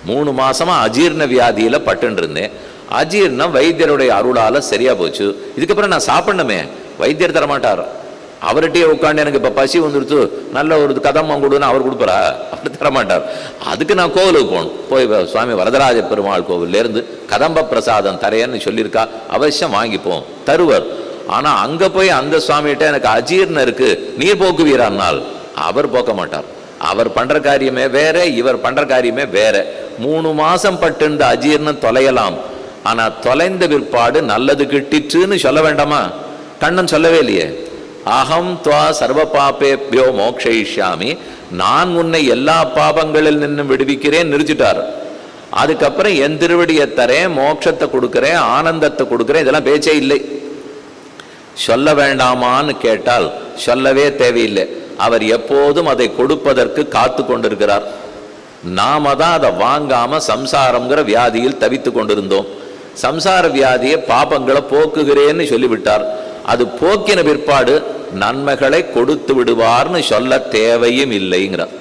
3 மாசமா அஜீர்ண வியாதியில பட்டுன்னு இருந்தேன். அஜீர்ணம் வைத்தியருடைய அருளால சரியா போச்சு. இதுக்கப்புறம் நான் சாப்பிடணுமே, வைத்தியர் தரமாட்டார். அவர்கிட்டயே உட்காந்து எனக்கு இப்ப பசி வந்துடுத்து, நல்ல ஒரு கதம்பம் கொடுன்னு அவர் கொடுப்பாரா? அவர் தரமாட்டார். அதுக்கு நான் கோவிலுக்கு போகணும். போய் சுவாமி வரதராஜ பெருமாள் கோவில்ல இருந்து கதம்ப பிரசாதம் தரையன்னு சொல்லியிருக்கா, அவசியம் வாங்கிப்போம், தருவர். ஆனா அங்க போய் அந்த சுவாமிகிட்ட எனக்கு அஜீர்ணம் இருக்கு, நீர் போக்குவீரானால் அவர் போக்க மாட்டார். அவர் பண்ற காரியமே வேற, இவர் பண்ற காரியமே வேற. 3 மாசம் பட்டிருந்த அஜீர்ணம் தொலையலாம், ஆனா தொலைந்த பிற்பாடு நல்லது கிட்டிற்றுன்னு சொல்ல வேண்டாமா? கண்ணன் சொல்லவே இல்லையே, அகம் துவா சர்வ பாபேபியோ மோக்ஷயிஷ்யாமி, நான் உன்னை எல்லா பாபங்களில் நின்று விடுவிக்கிறேன் நிறுத்திட்டார். அதுக்கப்புறம் என் திருவடியை தரேன், மோட்சத்தை கொடுக்கிறேன், ஆனந்தத்தை கொடுக்கிறேன், இதெல்லாம் பேச்சே இல்லை. சொல்ல வேண்டாமான்னு கேட்டால் சொல்லவே தேவையில்லை. அவர் எப்போதும் அதை கொடுப்பதற்கு காத்து கொண்டிருக்கிறார். நாம தான் அதை வாங்காம சம்சாரம்ங்கிற வியாதியில் தவித்து கொண்டிருந்தோம். சம்சார வியாதியை பாபங்களை போக்குகிறேன்னு சொல்லிவிட்டார். அது போக்கின பிற்பாடு நன்மைகளை கொடுத்து விடுவார்னு சொல்ல தேவையும் இல்லைங்கிறார்.